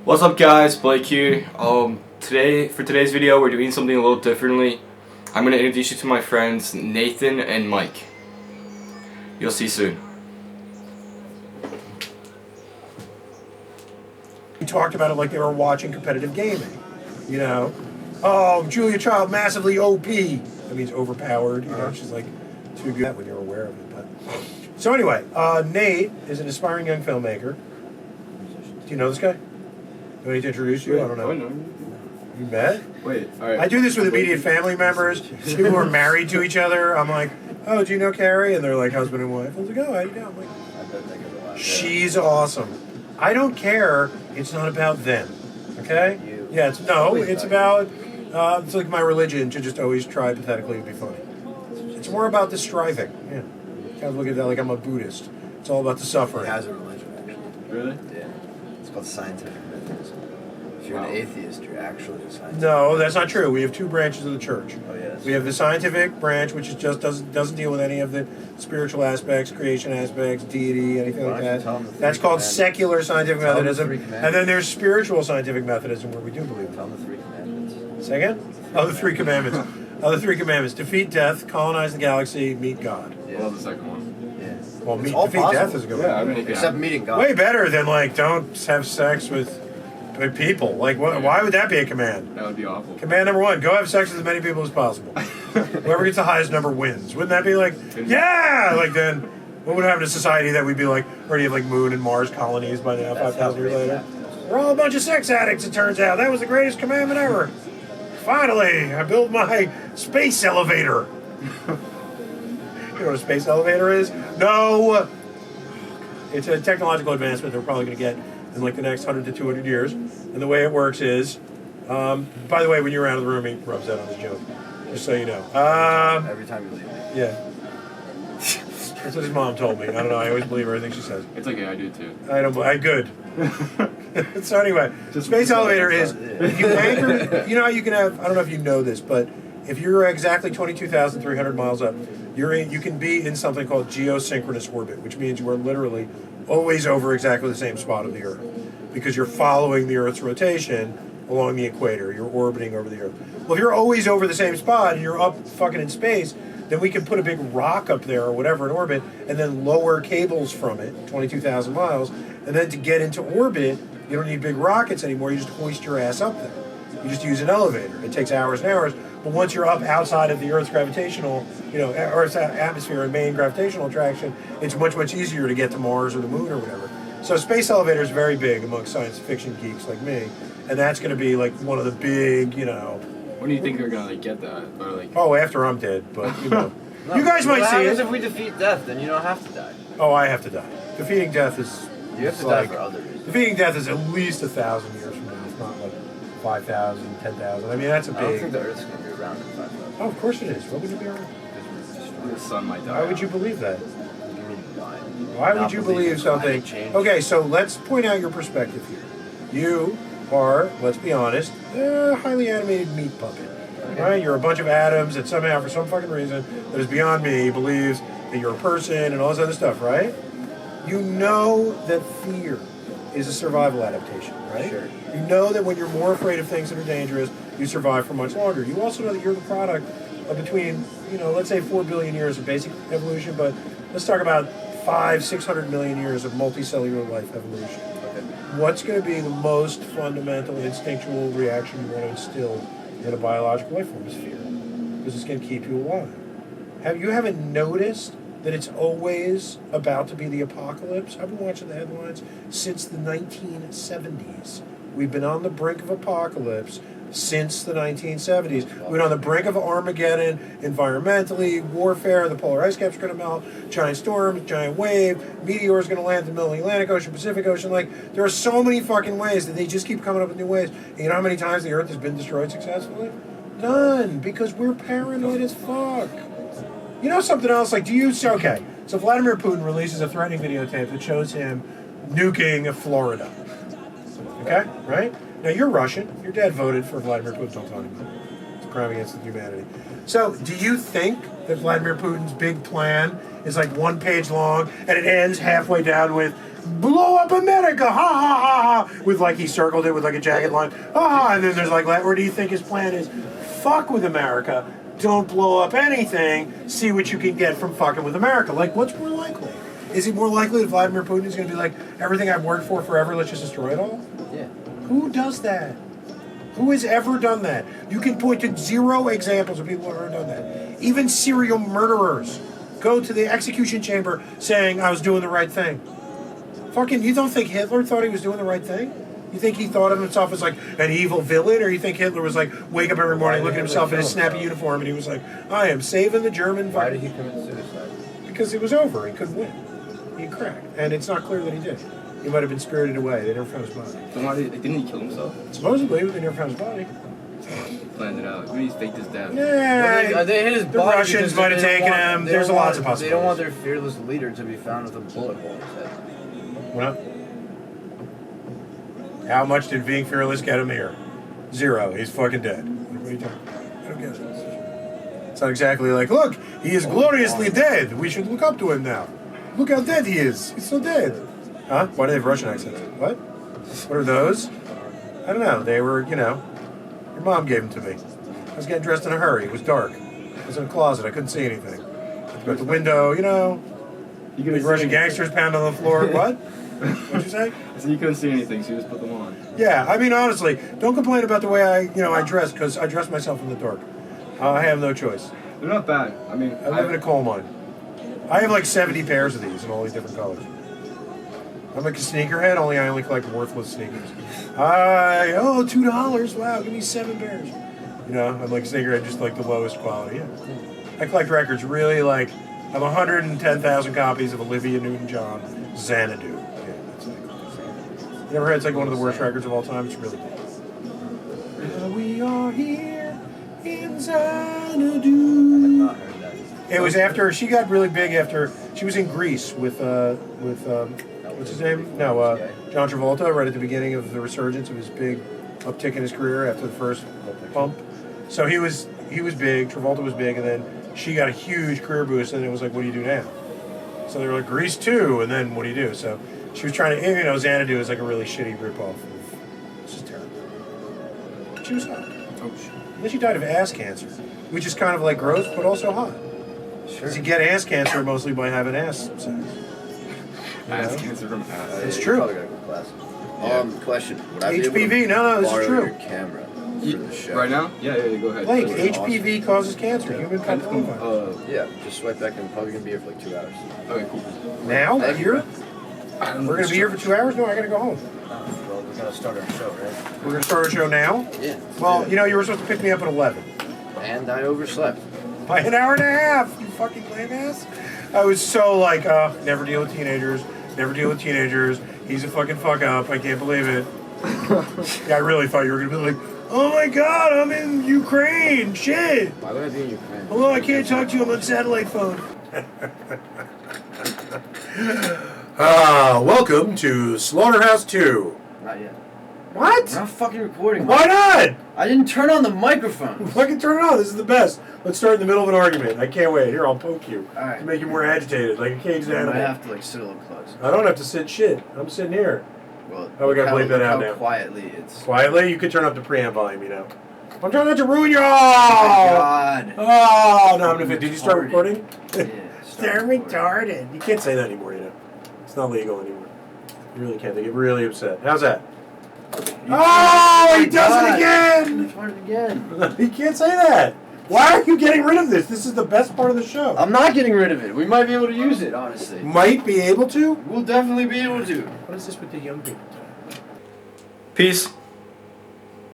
What's up, guys? Blake here. For today's video, we're doing something a little differently. I'm gonna introduce you to my friends Nathan and Mike. You'll see soon. We talked about it like they were watching competitive gaming. You know, oh, Julia Child massively OP. That means overpowered. You know, she's like too good when you're aware of it. But so anyway, Nate is an aspiring young filmmaker. Do you know this guy? Do I need to introduce you? I don't know. You met? Wait, alright. I do this with immediate family members, people who are married to each other. I'm like, oh, do you know Carrie? And they're like husband and wife. I was like, oh, how do you know? I'm like, she's awesome. I don't care. It's not about them. Okay? Yeah, it's about, it's like my religion to just always try pathetically to be funny. It's more about the striving. Yeah. Kind of look at that like I'm a Buddhist. It's all about the suffering. It has a religion, actually. Really? Yeah. It's called scientific methods. If you're an atheist, you're actually a scientist. No, that's not true. We have two branches of the church. Oh, yes. We have the scientific branch, which is just doesn't deal with any of the spiritual aspects, creation aspects, deity, anything like that. That's called secular scientific Methodism. And then there's spiritual scientific Methodism, where we do believe in. Tell them the three commandments. Say again? Oh, the three commandments. The three commandments: defeat death, colonize the galaxy, meet God. Yeah. Well, the second one. Yeah. Well, defeat possible. death is a good one. Yeah, I mean, Except meeting God. Way better than like don't have sex with people. Like, why would that be a command? That would be awful. Command number one: go have sex with as many people as possible. Whoever gets the highest number wins. Wouldn't that be like, yeah? Like then, what would happen to society that we'd be like, already have like Moon and Mars colonies by now, 5,000 years later? We're all a bunch of sex addicts. It turns out that was the greatest commandment ever. Finally, I built my space elevator. You know what a space elevator is? No. It's a technological advancement they're probably going to get in like the next 100 to 200 years. And the way it works is, by the way, when you're out of the room, he rubs that on his joke, just so you know. Every time you leave. Yeah. That's what his mom told me. I don't know. I always believe everything she says. It's okay, I do too. Good. So anyway, space elevator is, if you anchor, you know how you can have, I don't know if you know this, but if you're exactly 22,300 miles up, you can be in something called geosynchronous orbit, which means you are literally always over exactly the same spot of the Earth, because you're following the Earth's rotation along the equator. You're orbiting over the Earth. Well, if you're always over the same spot and you're up fucking in space, then we can put a big rock up there or whatever in orbit and then lower cables from it, 22,000 miles, and then to get into orbit, you don't need big rockets anymore. You just hoist your ass up there. You just use an elevator. It takes hours and hours. But once you're up outside of the Earth's gravitational, Earth's atmosphere and main gravitational attraction, it's much, much easier to get to Mars or the Moon or whatever. So space elevator is very big among science fiction geeks like me, and that's going to be like one of the big, When do you think they're gonna get that? Or like? Oh, after I'm dead, but you No, guys might what see happens it. if we defeat death? Then you don't have to die. Oh, I have to die. Defeating death is. You have to like, die for other reasons. Defeating death is at least 1,000 years from now. It's not like 5,000, 10,000. I mean, that's a I don't big. think the Earth's going to be around in 5,000. Oh, of course it is. What would you be around? The sun might die. Why would you believe that? You mean blind? Why would Not you believe believe in something? climate change. Okay, so let's point out your perspective here. You are, let's be honest, a highly animated meat puppet. Right? You're a bunch of atoms that somehow, for some fucking reason that is beyond me, believes that you're a person and all this other stuff, right? You know that fear is a survival adaptation, right? Sure. You know that when you're more afraid of things that are dangerous, you survive for much longer. You also know that you're the product of between, let's say 4 billion years of basic evolution, but let's talk about 500-600 million years of multicellular life evolution. Okay. What's going to be the most fundamental instinctual reaction you want to instill in a biological life form is fear, because it's going to keep you alive. You haven't noticed that it's always about to be the apocalypse? I've been watching the headlines since the 1970s. We've been on the brink of apocalypse since the 1970s. We've been on the brink of Armageddon, environmentally, warfare, the polar ice caps are going to melt, giant storms, giant wave, meteors going to land in the middle of the Atlantic Ocean, Pacific Ocean. Like, there are so many fucking ways that they just keep coming up with new ways. And you know how many times the Earth has been destroyed successfully? None, because we're paranoid as fuck. You know something else? Like, okay, so Vladimir Putin releases a threatening videotape that shows him nuking Florida. Okay, right? Now, you're Russian. Your dad voted for Vladimir Putin. Don't talk about it. It's a crime against humanity. So, do you think that Vladimir Putin's big plan is like one page long and it ends halfway down with, blow up America, ha ha ha with like he circled it with like a jagged line. And then there's like, or do you think his plan is fuck with America, don't blow up anything, see what you can get from fucking with America? Like, what's more likely? Is it more likely that Vladimir Putin is going to be like, everything I've worked for forever, let's just destroy it all? Yeah. Who does that? Who has ever done that? You can point to 0 examples of people who have ever done that. Even serial murderers go to the execution chamber saying, I was doing the right thing. Fucking, you don't think Hitler thought he was doing the right thing? You think he thought of himself as like an evil villain? Or you think Hitler was like, wake up every morning, look at himself in his snappy uniform, and he was like, I am saving the German... Why did he commit suicide? Because it was over. He couldn't win. He cracked. And it's not clear that he did. He might have been spirited away. They never found his body. So why didn't he kill himself? Supposedly, they never found his body. Planned it out. Maybe he faked his death. Yeah, they hit his the body Russians because might have they don't taken want- him. they There's don't lots want- of They don't want possibilities. their fearless leader to be found with a bullet hole in his head. Well, how much did being fearless get him here? 0. He's fucking dead. What are you talking about? I don't get it. It's not exactly like, look, he is gloriously dead. We should look up to him now. Look how dead he is. He's so dead. Huh? Why do they have Russian accents? What? What are those? I don't know. They were, your mom gave them to me. I was getting dressed in a hurry. It was dark. I was in a closet. I couldn't see anything. But the window, You big Russian gangsters pound on the floor. What? What'd you say? So you couldn't see anything, so you just put them on. Yeah, I mean, honestly, don't complain about the way I dress, because I dress myself in the dark. I have no choice. They're not bad. I mean, I live in a coal mine. I have like 70 pairs of these in all these different colors. I'm like a sneakerhead, only I only collect worthless sneakers. $2. Wow, give me 7 pairs. I'm like a sneakerhead, just like the lowest quality. Yeah. I collect records, really like, I have 110,000 copies of Olivia Newton-John, Xanadu. Yeah, that's like, you ever heard it's like one of the worst records of all time? It's really good. We are here in Xanadu. Not heard that. It was after she got really big after she was in Greece with what's his name? No, John Travolta right at the beginning of the resurgence of his big uptick in his career after the first pump. So he was big, Travolta was big, and then she got a huge career boost, and it was like, what do you do now? So they were like, Grease 2, and then what do you do? So she was trying to, Xanadu is like a really shitty ripoff. It's just terrible. She was hot. Oh, shit. And then she died of ass cancer, which is kind of like gross, but also hot. Sure. Because you get ass cancer mostly by having ass sex. Ass cancer from ass. It's You true. probably gotta go class. Yeah. Question. Would I be able HPV, to no, this is borrow true. your camera for the show? Right now? Yeah, go ahead. Blake, That's HPV causes cancer, human papillomavirus. Yeah, just swipe back and probably gonna be here for like 2 hours. Okay, cool. Now? Thank you, Here? man. We're going to be here for 2 hours? No, I got to go home. Well, we gotta start our show, right? We're going to start our show now? Yeah. Well, you were supposed to pick me up at 11. And I overslept. By an hour and a half, you fucking lame ass. I was so like, never deal with teenagers. Never deal with teenagers. He's a fucking fuck up. I can't believe it. Yeah, I really thought you were going to be like, oh my god, I'm in Ukraine. Shit. Why would I be in Ukraine? Hello, I can't talk to you. I'm on satellite phone. Welcome to Slaughterhouse 2. Not yet. What? We're not fucking recording. Why not? I didn't turn on the microphone. Fucking turn it on. This is the best. Let's start in the middle of an argument. I can't wait. Here, I'll poke you. All right. To make you more agitated, like a caged I animal. have to like sit a little close. I don't have to sit shit. I'm sitting here. Well, Oh, we gotta how- bleep that out how now. quietly it's. Quietly, you can turn up the preamp volume, I'm trying not to ruin your... Oh my God. Oh, no, I'm gonna... Did you start Retarded. recording? Yeah, They're retarded. You can't say that anymore, It's not legal anymore. You really can't. They get really upset. How's that? Oh, he does it again! Retarded again. You can't say that. Why are you getting rid of this? This is the best part of the show. I'm not getting rid of it. We might be able to use it, honestly. Might be able to? We'll definitely be able to. What is this with the young people? Peace.